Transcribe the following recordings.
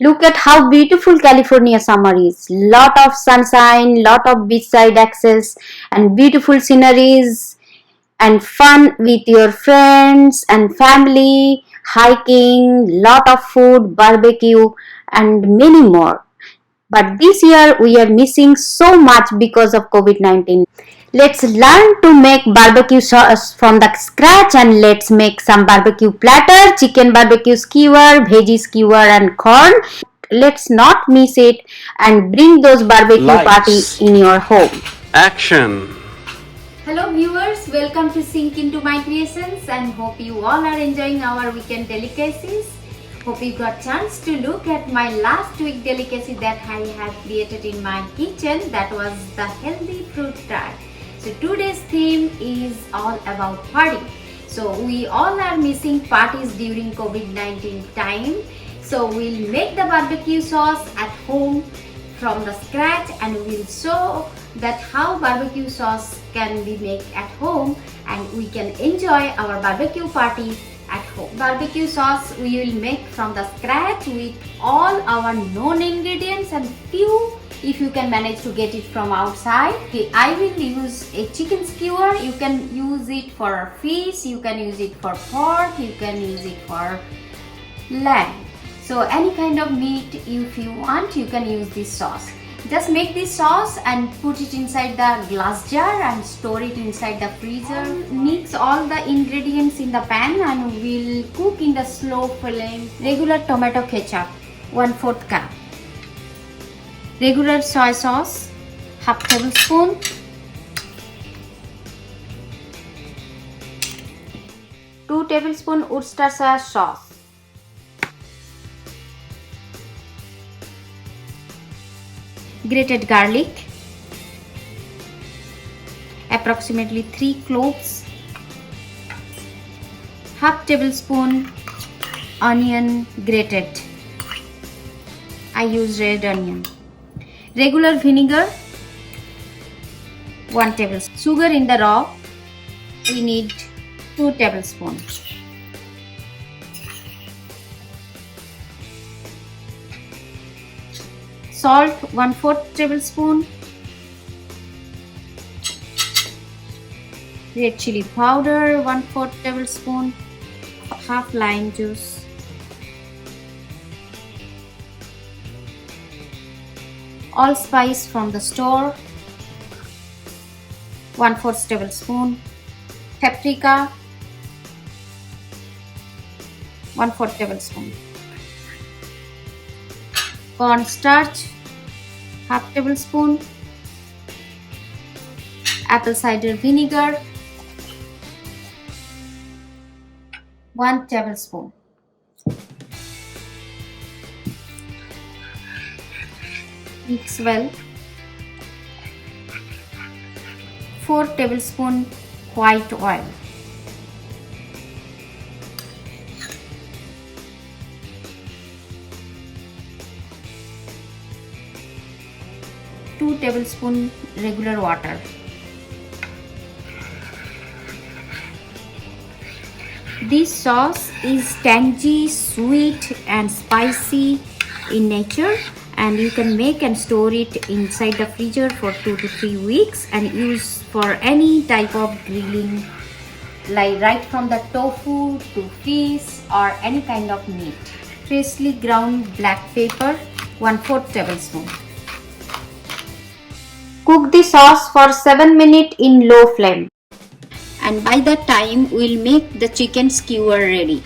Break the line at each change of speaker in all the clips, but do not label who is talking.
Look at how beautiful California summer is. Lot of sunshine, lot of beachside access and beautiful sceneries and fun with your friends and family, hiking, lot of food, barbecue and many more. But this year we are missing so much because of COVID-19. Let's learn to make barbecue sauce from the scratch and let's make some barbecue platter, chicken barbecue skewer, veggie skewer and corn. Let's not miss it and bring those barbecue party
Lights.
in your home.
Action.
Hello viewers, welcome to Sink Into My Creations and hope you all are enjoying our weekend delicacies. Hope you got chance to look at my last week delicacy that I have created in my kitchen, that was the healthy fruit tart. So today's theme is all about party. So we all are missing parties during COVID-19 time. So we'll make the barbecue sauce at home from the scratch and we'll show that how barbecue sauce can be made at home and we can enjoy our barbecue party at home. Barbecue sauce we will make from the scratch with all our known ingredients and few if you can manage to get it from outside. Okay, I will use a chicken skewer. You can use it for fish, you can use it for pork, you can use it for lamb. So any kind of meat if you want, you can use this sauce. Just make this sauce and put it inside the glass jar and store it inside the freezer. Mix all the ingredients in the pan and we'll cook in the slow flame. Regular tomato ketchup, 1/4 cup. Regular soy sauce, half tablespoon. Two tablespoon Worcestershire sauce. Grated garlic, approximately 3 cloves, half tablespoon onion grated. I use red onion. Regular vinegar, 1 tablespoon. Sugar in the raw, we need 2 tablespoons. Salt, 1/4 tablespoon. Red chili powder, 1/4 tablespoon. Half lime juice. Allspice from the store, 1/4 tablespoon. Paprika, 1/4 tablespoon. Cornstarch, half tablespoon. Apple cider vinegar, 1 tablespoon. Mix well. 4 tablespoon white oil. Two tablespoon regular water. This sauce is tangy, sweet and spicy in nature and you can make and store it inside the freezer for 2 to 3 weeks and use for any type of grilling, like right from the tofu to fish or any kind of meat. Freshly ground black pepper, 1/4 tablespoon.
Cook the sauce for 7 minutes in low flame. And by that time we'll make the chicken skewer ready.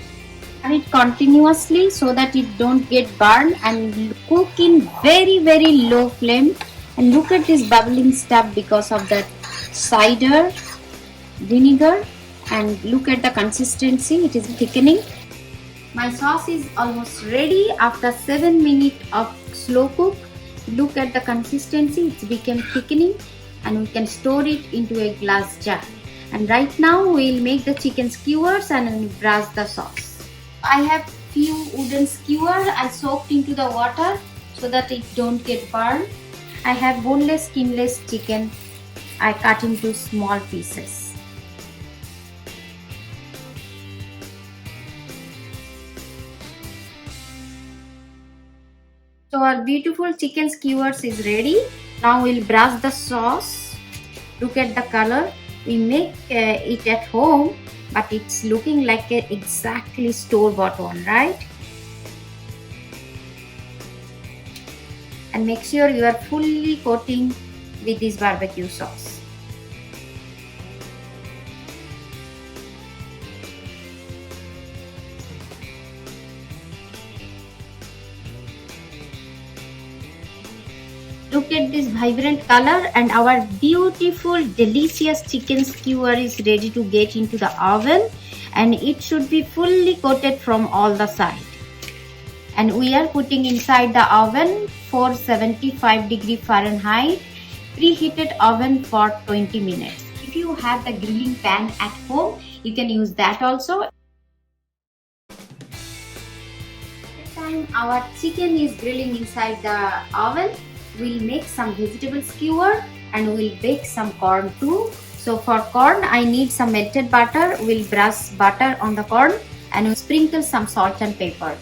And it continuously so that it don't get burned and cook in very low flame. And look at this bubbling stuff because of that cider vinegar and look at the consistency, it is thickening. My sauce is almost ready after 7 minutes of slow cook. Look at the consistency, it's become thickening and we can store it into a glass jar. And right now we'll make the chicken skewers and brush the sauce. I have few wooden skewers I soaked into the water so that it don't get burned. I have boneless, skinless chicken I cut into small pieces. So our beautiful chicken skewers is ready. Now we'll brush the sauce. Look at the color. We make it at home, but it's looking like a exactly store-bought one, right? And make sure you are fully coating with this barbecue sauce. Look at this vibrant color, and our beautiful delicious chicken skewer is ready to get into the oven, and it should be fully coated from all the sides. And we are putting inside the oven for 75 Fahrenheit preheated oven for 20 minutes. If you have the grilling pan at home, you can use that also. This time our chicken is grilling inside the oven. We'll make some vegetable skewer and we'll bake some corn too. So for corn, I need some melted butter. We'll brush butter on the corn and we'll sprinkle some salt and pepper.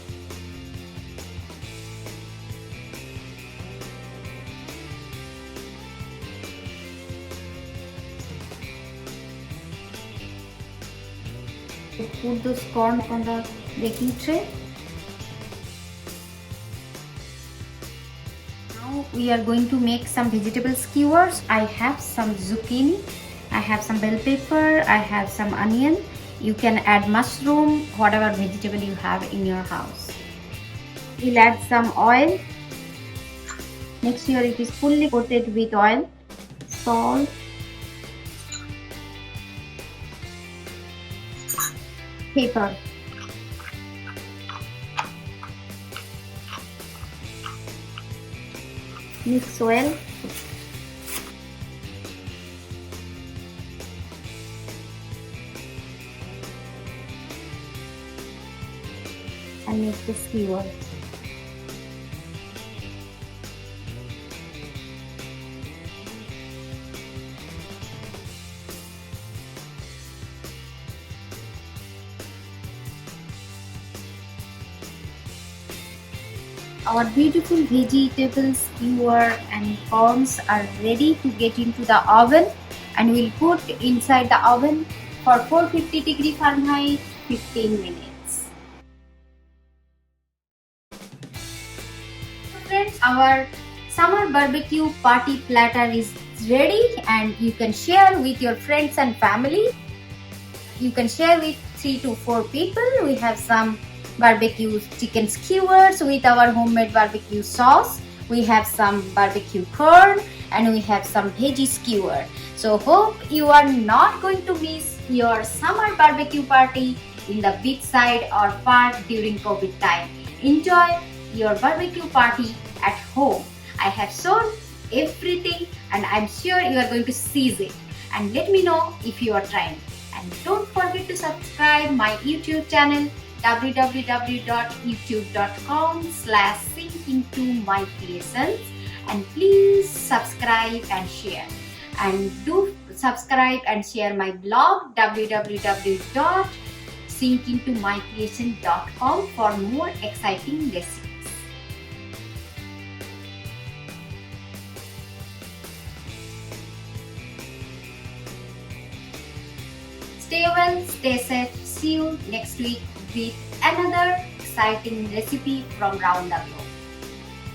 Put those corn on the baking tray. Now we are going to make some vegetable skewers. I have some zucchini, I have some bell pepper, I have some onion. You can add mushroom, whatever vegetable you have in your house. We'll add some oil. Make sure it is fully coated with oil. Salt. Pepper. Mix well. And make the skewer. Our beautiful vegetables, skewer and corns are ready to get into the oven, and we'll put inside the oven for 450 Fahrenheit 15 minutes. Friends, our summer barbecue party platter is ready, and you can share with your friends and family. You can share with 3 to 4 people. We have some barbecue chicken skewers with our homemade barbecue sauce. We have some barbecue corn and we have some veggie skewer. So hope you are not going to miss your summer barbecue party in the beachside or park during COVID time. Enjoy your barbecue party at home. I have shown everything and I'm sure you are going to seize it. And let me know if you are trying. And don't forget to subscribe my YouTube channel www.youtube.com/sinkintomycreations, and please subscribe and share. And do subscribe and share my blog www.sinkintomycreation.com for more exciting recipes. Stay well, stay safe. See you next week with another exciting recipe from around the globe.